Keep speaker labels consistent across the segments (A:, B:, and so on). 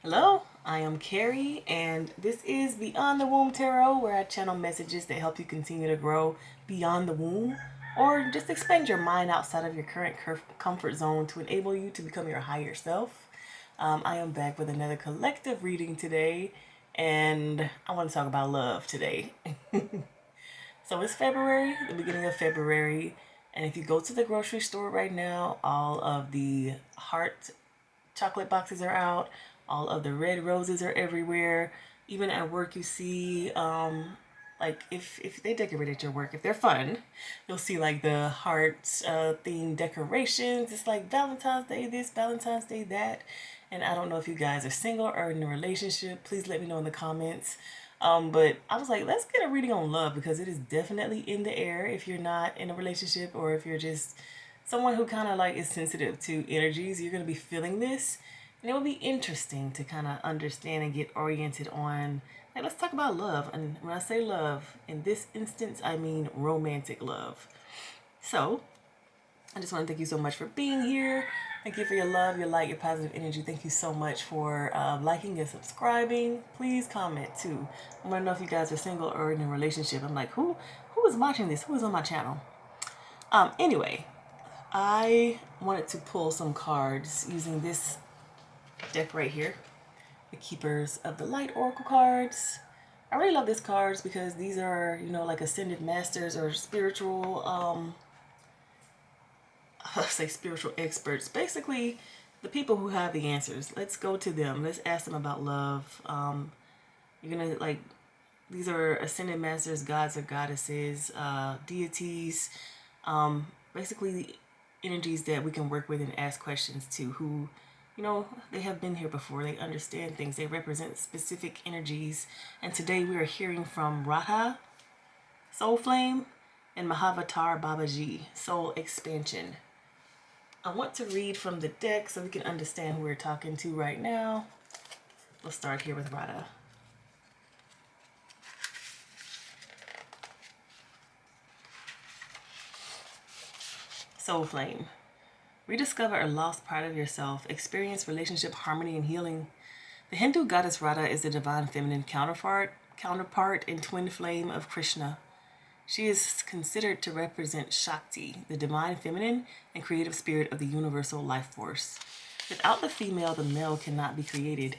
A: Hello, I am Carrie, and this is Beyond the Womb Tarot, where I channel messages that help you continue to grow beyond the womb or just expand your mind outside of your current comfort zone to enable you to become your higher self. I am back with another collective reading today, and I want to talk about love today. So it's February, the beginning of February, and if you go to the grocery store right now, all of the heart chocolate boxes are out. All of the red roses are everywhere. Even at work, you see, like if they decorated your work, if they're fun, you'll see like the heart themed decorations. It's like Valentine's Day this, Valentine's Day that. And I don't know if you guys are single or in a relationship. Please let me know in the comments. But I was like, let's get a reading on love because it is definitely in the air if you're not in a relationship or if you're just someone who kind of like is sensitive to energies. You're going to be feeling this, and it will be interesting to kind of understand and get oriented on, like, let's talk about love. And when I say love, in this instance, I mean romantic love. So I just want to thank you so much for being here. Thank you for your love, your light, your positive energy. Thank you so much for liking and subscribing. Please comment too. I want to know if you guys are single or in a relationship. I'm like, who is watching this? Who is on my channel? Anyway, I wanted to pull some cards using this deck right here, the Keepers of the Light Oracle cards. I really love these cards because these are, like ascended masters or spiritual, let's say spiritual experts. Basically, the people who have the answers. Let's go to them. Let's ask them about love. You're gonna like, these are ascended masters, gods or goddesses, deities. Basically, energies that we can work with and ask questions to, who, they have been here before. They understand things. They represent specific energies. And today we are hearing from Radha, Soul Flame, and Mahavatar Babaji, Soul Expansion. I want to read from the deck so we can understand who we're talking to right now. We'll start here with Radha. Soul Flame. Rediscover a lost part of yourself. Experience relationship harmony and healing. The Hindu goddess Radha is the divine feminine counterpart and twin flame of Krishna. She is considered to represent Shakti, the divine feminine and creative spirit of the universal life force. Without the female, the male cannot be created.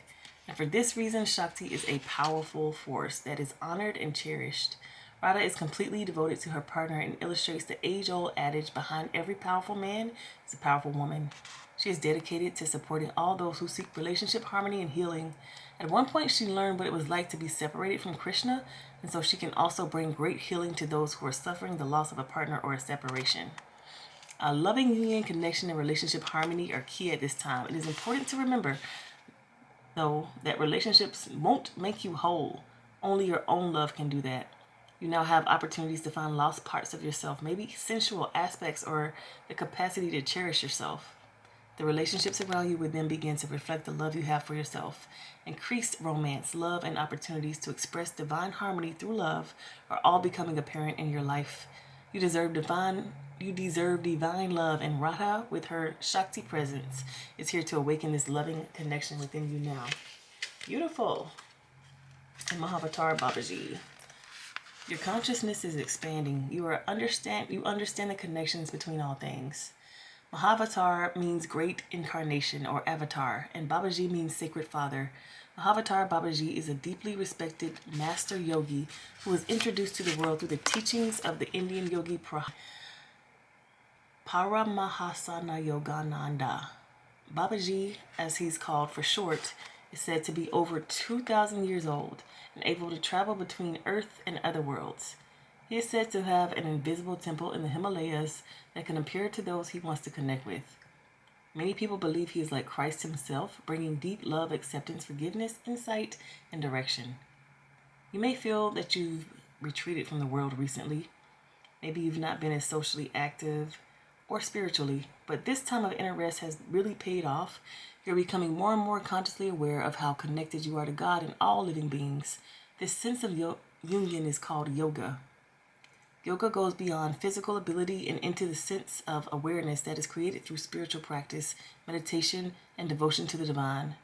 A: And for this reason, Shakti is a powerful force that is honored and cherished. Radha is completely devoted to her partner and illustrates the age-old adage behind every powerful man is a powerful woman. She is dedicated to supporting all those who seek relationship harmony and healing. At one point, she learned what it was like to be separated from Krishna, and so she can also bring great healing to those who are suffering the loss of a partner or a separation. A loving union, connection, and relationship harmony are key at this time. It is important to remember, though, that relationships won't make you whole. Only your own love can do that. You now have opportunities to find lost parts of yourself, maybe sensual aspects or the capacity to cherish yourself. The relationships around you would then begin to reflect the love you have for yourself. Increased romance, love, and opportunities to express divine harmony through love are all becoming apparent in your life. You deserve divine love, and Radha, with her Shakti presence, is here to awaken this loving connection within you now. Beautiful. And Mahavatar Babaji. Your consciousness is expanding. You understand the connections between all things. Mahavatar means great incarnation or avatar, and Babaji means sacred father. Mahavatar Babaji is a deeply respected master yogi who was introduced to the world through the teachings of the Indian yogi Paramahasana Yogananda. Babaji, as he's called for short, is said to be over 2,000 years old and able to travel between Earth and other worlds. He is said to have an invisible temple in the Himalayas that can appear to those he wants to connect with. Many people believe he is like Christ himself, bringing deep love, acceptance, forgiveness, insight, and direction. You may feel that you've retreated from the world recently. Maybe you've not been as socially active or spiritually, but this time of inner rest has really paid off. You're becoming more and more consciously aware of how connected you are to God and all living beings. This sense of union is called yoga. Yoga goes beyond physical ability and into the sense of awareness that is created through spiritual practice, meditation, and devotion to the divine.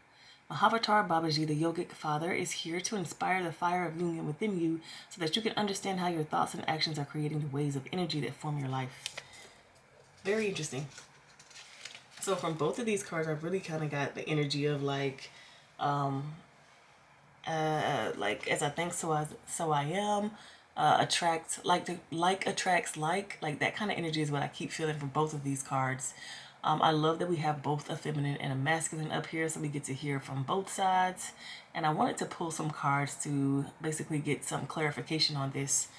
A: Mahavatar Babaji, the yogic father, is here to inspire the fire of union within you so that you can understand how your thoughts and actions are creating the waves of energy that form your life. Very interesting. So from both of these cards, I've really kind of got the energy of like as I think so I am. Attract like attracts like that kind of energy is what I keep feeling from both of these cards. I love that we have both a feminine and a masculine up here, so we get to hear from both sides. And I wanted to pull some cards to basically get some clarification on this,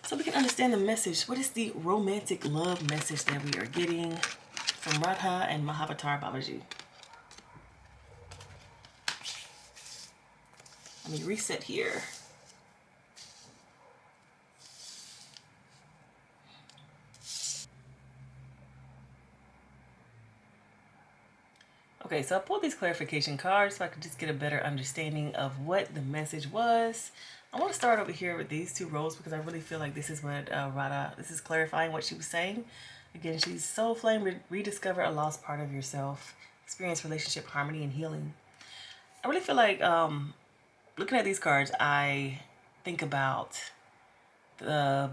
A: so we can understand the message. What is the romantic love message that we are getting from Radha and Mahavatar Babaji? Let me reset here. Okay, so I pulled these clarification cards so I could just get a better understanding of what the message was. I want to start over here with these two rows because I really feel like this is what Radha, this is clarifying what she was saying. Again, she's soul flame, rediscover a lost part of yourself, experience relationship harmony and healing. I really feel like looking at these cards, I think about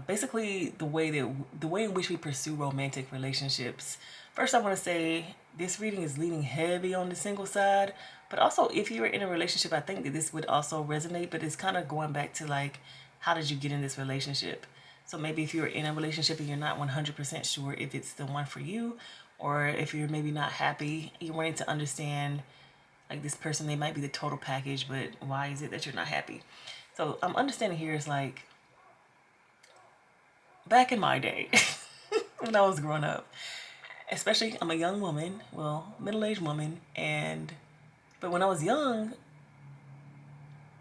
A: basically the way in which we pursue romantic relationships. First, I want to say this reading is leaning heavy on the single side, but also if you were in a relationship, I think that this would also resonate. But it's kind of going back to like, how did you get in this relationship? So maybe if you're in a relationship and you're not 100% sure if it's the one for you, or if you're maybe not happy, you're wanting to understand like this person, they might be the total package, but why is it that you're not happy? So I'm understanding here is like, back in my day, when I was growing up, especially I'm a young woman, well, middle-aged woman, but when I was young,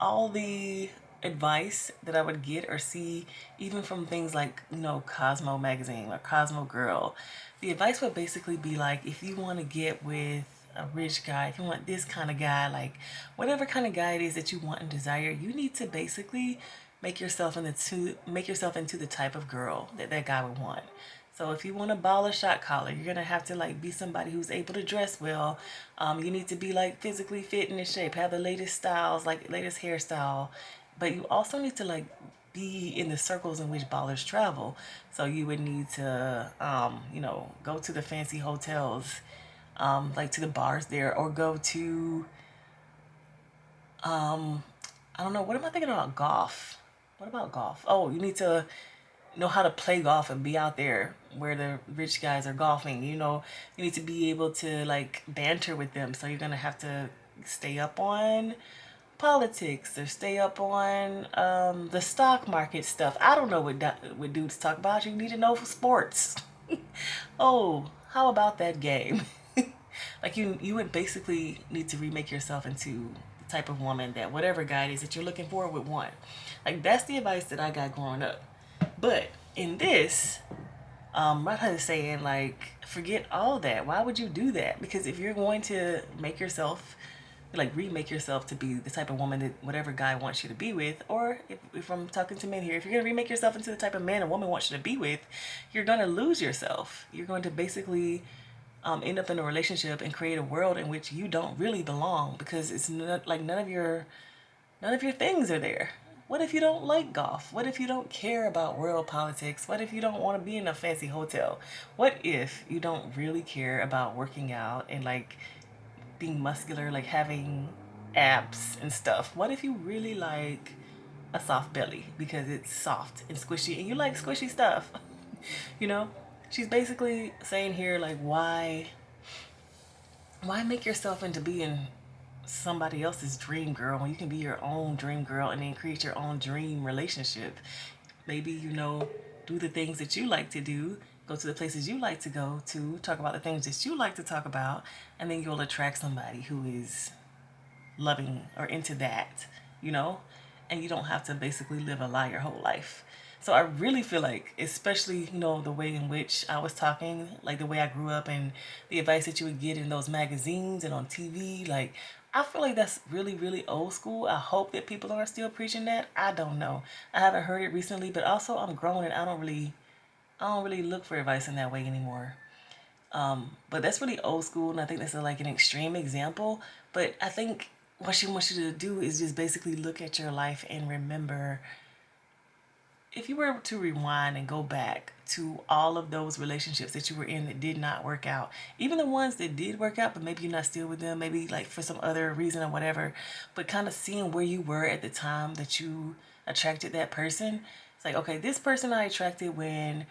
A: all the advice that I would get or see, even from things like, Cosmo magazine or Cosmo Girl, the advice would basically be like, if you want to get with a rich guy, if you want this kind of guy, like whatever kind of guy it is that you want and desire, you need to basically make yourself into the type of girl that guy would want. So if you want a baller shot caller, you're gonna have to like be somebody who's able to dress well. You need to be like physically fit and in shape, have the latest styles, like latest hairstyle. But you also need to like be in the circles in which ballers travel. So you would need to, go to the fancy hotels, like to the bars there, or go to, I don't know, what am I thinking about? Golf. What about golf? Oh, you need to know how to play golf and be out there where the rich guys are golfing. You need to be able to like banter with them. So you're gonna have to stay up on politics or stay up on the stock market stuff. I don't know what dudes talk about. You need to know for sports. Oh, how about that game? Like you would basically need to remake yourself into the type of woman that whatever guy it is that you're looking for would want. Like that's the advice that I got growing up. But in this, Radha is saying like, forget all that. Why would you do that? Because if you're going to make yourself, like remake yourself to be the type of woman that whatever guy wants you to be with, or if I'm talking to men here, if you're gonna remake yourself into the type of man a woman wants you to be with, you're gonna lose yourself. You're going to basically end up in a relationship and create a world in which you don't really belong because it's not like none of your things are there. What if you don't like golf? What if you don't care about world politics? What if you don't want to be in a fancy hotel? What if you don't really care about working out and like being muscular, like having abs and stuff? What if you really like a soft belly because it's soft and squishy and you like squishy stuff? you know? She's basically saying here like why make yourself into being somebody else's dream girl when you can be your own dream girl and then create your own dream relationship? Maybe, do the things that you like to do, go to the places you like to go to, talk about the things that you like to talk about, and then you'll attract somebody who is loving or into that, you know? And you don't have to basically live a lie your whole life. So I really feel like, especially, the way in which I was talking, like the way I grew up and the advice that you would get in those magazines and on TV, like, I feel like that's really, really old school. I hope that people are still preaching that. I don't know. I haven't heard it recently, but also I'm grown and I don't really look for advice in that way anymore. But that's really old school, and I think that's like an extreme example. But I think what she wants you to do is just basically look at your life and remember, if you were to rewind and go back to all of those relationships that you were in that did not work out, even the ones that did work out, but maybe you're not still with them, maybe like for some other reason or whatever, but kind of seeing where you were at the time that you attracted that person. It's like, okay, this person I attracted when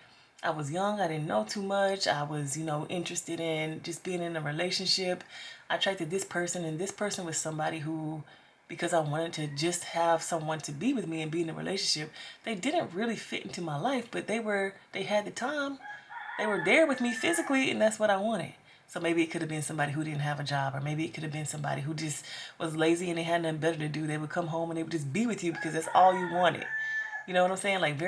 A: I was young, I didn't know too much. I was, interested in just being in a relationship. I attracted this person, and this person was somebody who, because I wanted to just have someone to be with me and be in a relationship, they didn't really fit into my life, but they had the time. They were there with me physically, and that's what I wanted. So maybe it could have been somebody who didn't have a job, or maybe it could have been somebody who just was lazy and they had nothing better to do. They would come home and they would just be with you because that's all you wanted. You know what I'm saying? Like,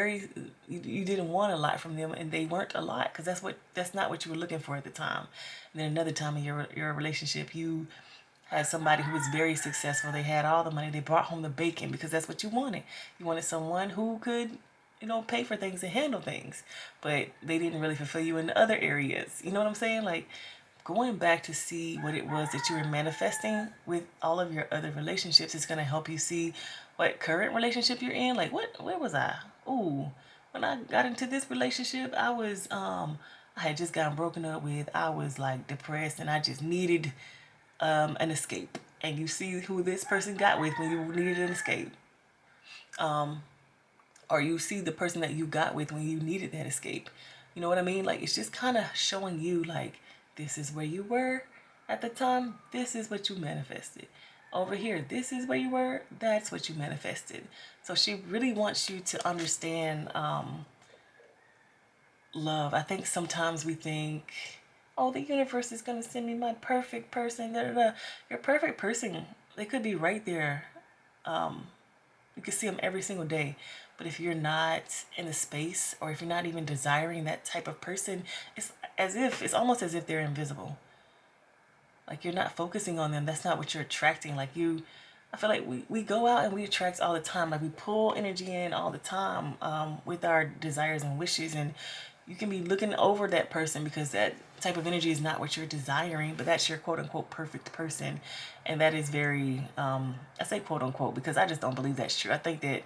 A: you didn't want a lot from them, and they weren't a lot because that's not what you were looking for at the time. And then another time in your relationship, you had somebody who was very successful. They had all the money. They brought home the bacon because that's what you wanted. You wanted someone who could, pay for things and handle things, but they didn't really fulfill you in other areas. You know what I'm saying? Like, going back to see what it was that you were manifesting with all of your other relationships is going to help you see what current relationship you're in. Like, where was I? Ooh, when I got into this relationship, I had just gotten broken up with. I was like depressed and I just needed an escape. And you see who this person got with when you needed an escape. Or you see the person that you got with when you needed that escape. You know what I mean? Like, it's just kind of showing you, like, this is where you were at the time. This is what you manifested. Over here, this is where you were. That's what you manifested. So she really wants you to understand love. I think sometimes we think, oh, the universe is going to send me my perfect person. Da, da, da. Your perfect person, they could be right there. You can see them every single day. But if you're not in the space, or if you're not even desiring that type of person, it's almost as if they're invisible. Like, you're not focusing on them. That's not what you're attracting. I feel like we go out and we attract all the time. Like, we pull energy in all the time with our desires and wishes. And you can be looking over that person because that type of energy is not what you're desiring, but that's your quote unquote perfect person. And that is very, I say quote unquote because I just don't believe that's true. I think that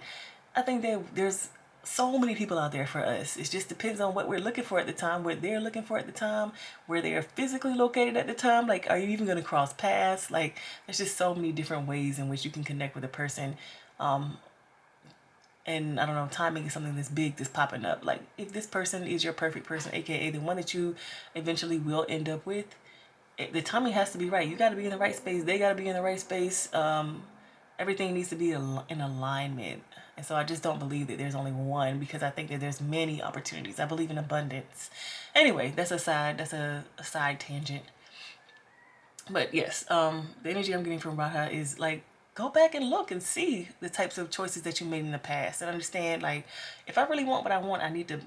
A: there's so many people out there for us. It just depends on what we're looking for at the time, what they're looking for at the time, where they are physically located at the time. Like, are you even going to cross paths? Like, there's just so many different ways in which you can connect with a person. And I don't know, timing is something that's big that's popping up. Like, if this person is your perfect person, aka the one that you eventually will end up with, the timing has to be right. You got to be in the right space. They got to be in the right space. Everything needs to be in alignment. And so I just don't believe that there's only one, because I think that there's many opportunities. I believe in abundance. Anyway, that's a side tangent. But yes, the energy I'm getting from Radha is like, go back and look and see the types of choices that you made in the past and understand, like, if I really want what I want, I need to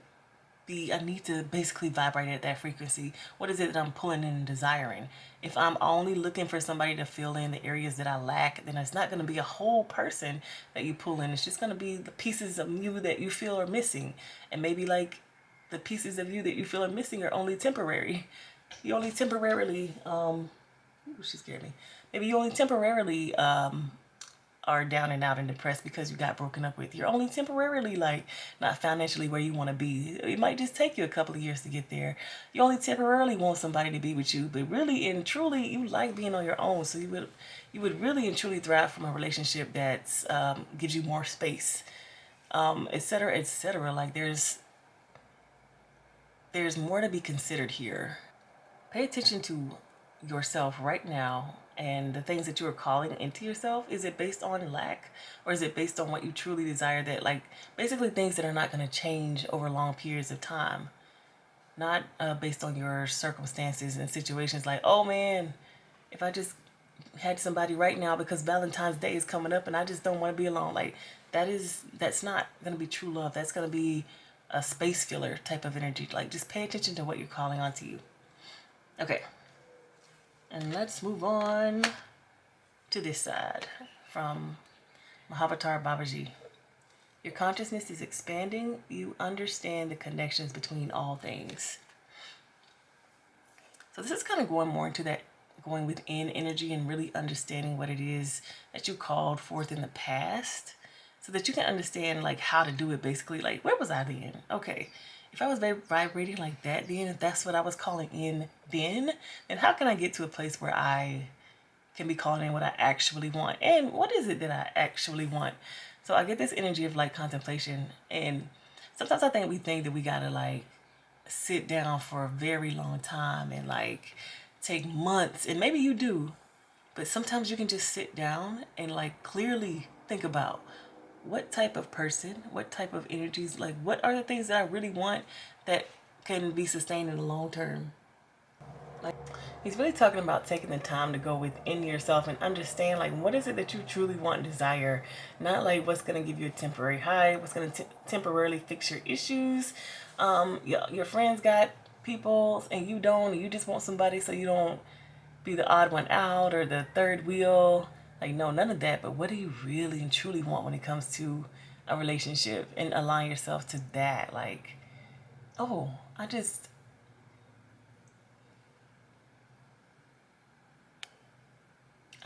A: basically vibrate at that frequency. What is it that I'm pulling in and desiring? If I'm only looking for somebody to fill in the areas that I lack, then it's not going to be a whole person that you pull in. It's just going to be the pieces of you that you feel are missing. And maybe, like, the pieces of you that you feel are missing are only temporary. You only temporarily, she scared me. Maybe you only temporarily are down and out and depressed because you got broken up with. You're only temporarily, like, not financially where you want to be. It might just take you a couple of years to get there. You only temporarily want somebody to be with you, but really and truly you like being on your own. So you would really and truly thrive from a relationship that gives you more space, etc., etc. Like, there's more to be considered here. Pay attention to yourself right now and the things that you are calling into yourself. Is it based on lack, or is it based on what you truly desire? That, like, basically things that are not going to change over long periods of time, not based on your circumstances and situations. Like, oh man, if I just had somebody right now because Valentine's Day is coming up and I just don't want to be alone. Like, that's not going to be true love. That's going to be a space filler type of energy. Like, just pay attention to what you're calling onto you. Okay. And let's move on to this side from Mahavatar Babaji. Your consciousness is expanding. You understand the connections between all things. So this is kind of going more into that going within energy and really understanding what it is that you called forth in the past, so that you can understand like how to do it. Basically, like, where was I then? Okay, if I was vibrating like that then, if that's what I was calling in then how can I get to a place where I can be calling in what I actually want? And what is it that I actually want? So I get this energy of like contemplation, and sometimes I think we think that we gotta like sit down for a very long time and like take months, and maybe you do, but sometimes you can just sit down and like clearly think about what type of person, what type of energies, like what are the things that I really want that can be sustained in the long term. Like, he's really talking about taking the time to go within yourself and understand like what is it that you truly want and desire, not like what's going to give you a temporary high, what's going to temporarily fix your issues. Your friends got people and you don't, and you just want somebody so you don't be the odd one out or the third wheel. Like, no, none of that. But what do you really and truly want when it comes to a relationship, and align yourself to that? Like, oh, I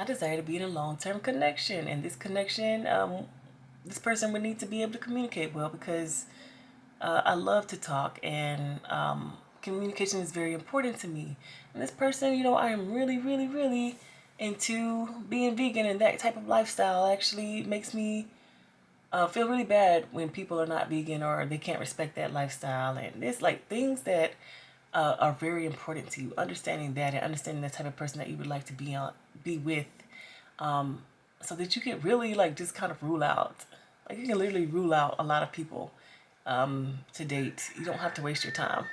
A: desire to be in a long-term connection, and this connection, this person would need to be able to communicate well, because I love to talk, and communication is very important to me. And this person, I am really, really, really into being vegan, and that type of lifestyle actually makes me feel really bad when people are not vegan or they can't respect that lifestyle. And it's like things that are very important to you. Understanding that and understanding the type of person that you would like to be with, so that you can really like just kind of rule out. Like, you can literally rule out a lot of people to date. You don't have to waste your time.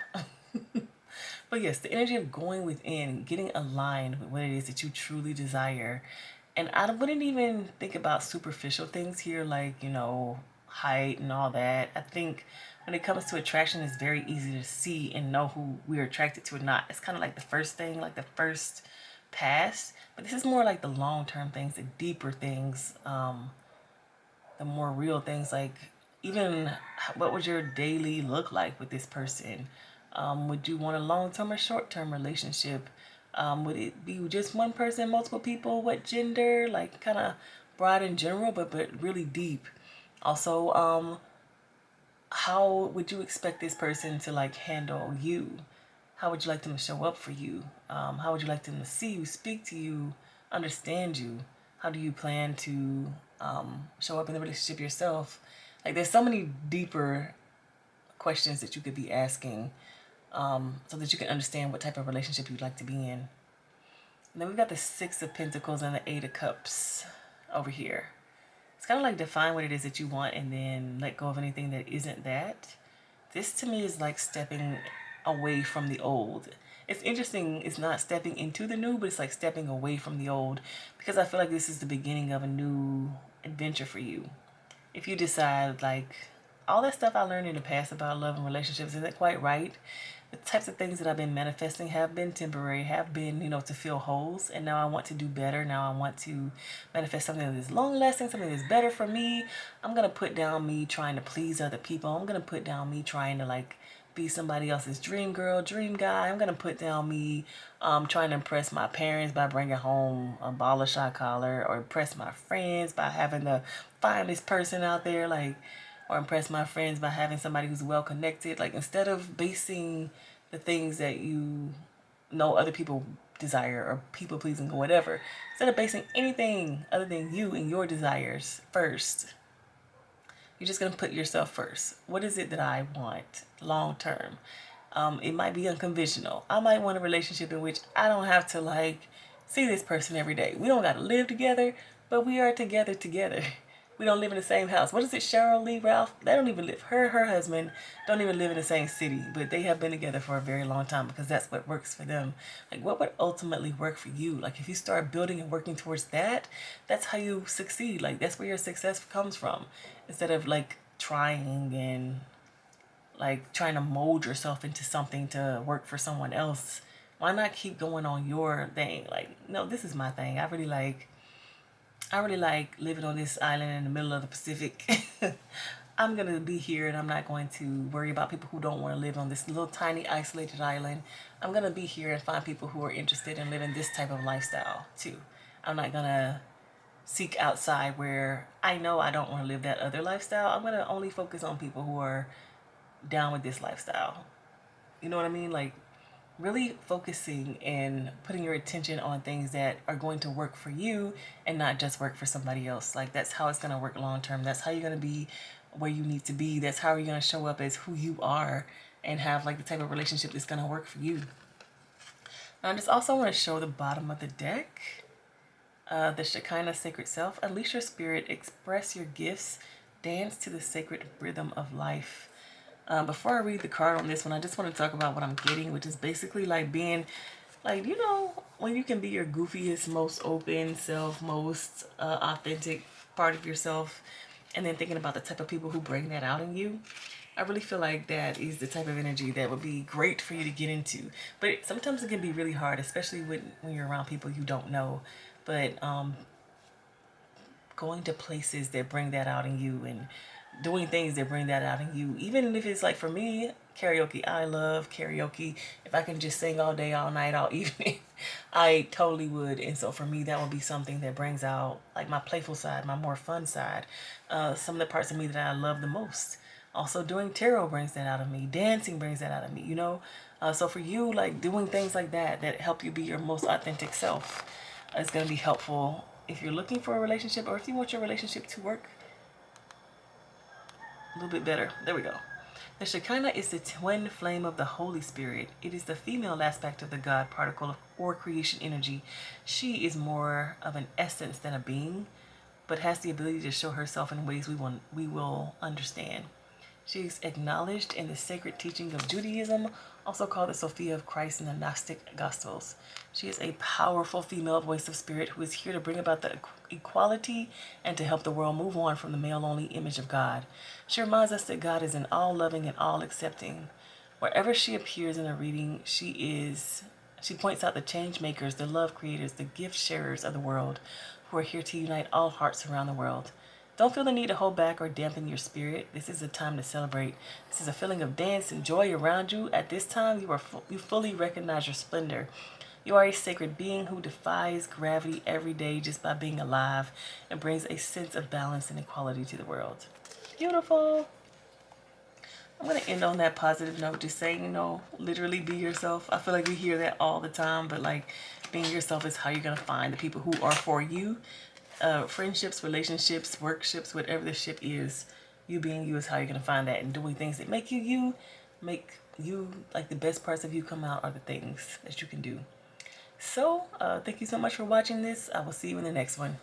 A: But yes, the energy of going within, getting aligned with what it is that you truly desire. And I wouldn't even think about superficial things here, like, height and all that. I think when it comes to attraction, it's very easy to see and know who we're attracted to or not. It's kind of like the first thing, like the first pass. But this is more like the long-term things, the deeper things, the more real things, like even what would your daily look like with this person? Would you want a long-term or short-term relationship? Would it be just one person, multiple people? What gender? Like, kind of broad in general, but really deep. Also, how would you expect this person to like handle you? How would you like them to show up for you? How would you like them to see you, speak to you, understand you? How do you plan to show up in the relationship yourself? Like, there's so many deeper questions that you could be asking, so that you can understand what type of relationship you'd like to be in. And then we've got the Six of Pentacles and the Eight of Cups over here. It's kind of like define what it is that you want and then let go of anything that isn't that. This to me is like stepping away from the old. It's interesting, it's not stepping into the new, but it's like stepping away from the old, because I feel like this is the beginning of a new adventure for you. If you decide like all that stuff I learned in the past about love and relationships isn't quite right, the types of things that I've been manifesting have been temporary, have been, to fill holes. And now I want to do better. Now I want to manifest something that is long lasting, something that's better for me. I'm going to put down me trying to please other people. I'm going to put down me trying to like be somebody else's dream girl, dream guy. I'm going to put down me trying to impress my parents by bringing home a ball of shot collar, or impress my friends by having the finest person out there, like, or impress my friends by having somebody who's well connected. Like, instead of basing the things that you know other people desire, or people pleasing or whatever, instead of basing anything other than you and your desires first, you're just going to put yourself first. What is it that I want long term? It might be unconventional. I might want a relationship in which I don't have to like see this person every day. We don't got to live together, but we are together. We don't live in the same house. What is it, Cheryl Lee Ralph? They don't even live. Her husband don't even live in the same city, but they have been together for a very long time because that's what works for them. Like, what would ultimately work for you? Like, if you start building and working towards that, that's how you succeed. Like, that's where your success comes from. Instead of like trying and like trying to mold yourself into something to work for someone else, why not keep going on your thing? Like, no, this is my thing. I really like living on this island in the middle of the Pacific. I'm going to be here and I'm not going to worry about people who don't want to live on this little tiny isolated island. I'm going to be here and find people who are interested in living this type of lifestyle too. I'm not going to seek outside where I know I don't want to live that other lifestyle. I'm going to only focus on people who are down with this lifestyle. You know what I mean? Like, really focusing and putting your attention on things that are going to work for you and not just work for somebody else. Like, that's how it's going to work long term. That's how you're going to be where you need to be. That's how you're going to show up as who you are and have like the type of relationship that's going to work for you. Now, I just also want to show the bottom of the deck. The Shekinah Sacred Self. Unleash your spirit, express your gifts, dance to the sacred rhythm of life. Before I read the card on this one, I just want to talk about what I'm getting, which is basically like being, like, you know, when you can be your goofiest, most open self, most authentic part of yourself, and then thinking about the type of people who bring that out in you. I really feel like that is the type of energy that would be great for you to get into. But sometimes it can be really hard, especially when you're around people you don't know. But going to places that bring that out in you and doing things that bring that out in you, even if it's like, for me, karaoke. I love karaoke. If I can just sing all day, all night, all evening, I totally would. And so for me, that would be something that brings out like my playful side, my more fun side, some of the parts of me that I love the most. Also, doing tarot brings that out of me. Dancing brings that out of me, you know. So for you, like, doing things like that help you be your most authentic self is going to be helpful if you're looking for a relationship, or if you want your relationship to work a little bit better. There we go. The Shekinah is the twin flame of the Holy Spirit. It is the female aspect of the God particle or creation energy. She is more of an essence than a being, but has the ability to show herself in ways we will understand. She is acknowledged in the sacred teaching of Judaism, also called the Sophia of Christ in the Gnostic Gospels. She is a powerful female voice of spirit who is here to bring about the equality and to help the world move on from the male-only image of God. She reminds us that God is an all-loving and all-accepting. Wherever she appears in a reading, she points out the change makers, the love creators, the gift sharers of the world, who are here to unite all hearts around the world. Don't feel the need to hold back or dampen your spirit. This is a time to celebrate. This is a feeling of dance and joy around you. At this time, you fully recognize your splendor. You are a sacred being who defies gravity every day just by being alive and brings a sense of balance and equality to the world. Beautiful. I'm going to end on that positive note, just saying, you know, literally be yourself. I feel like we hear that all the time, but like, being yourself is how you're going to find the people who are for you. Friendships, relationships, workships, whatever the ship is, you being you is how you're going to find that. And doing things that make you, make you, like, the best parts of you come out are the things that you can do. So, thank you so much for watching this. I will see you in the next one.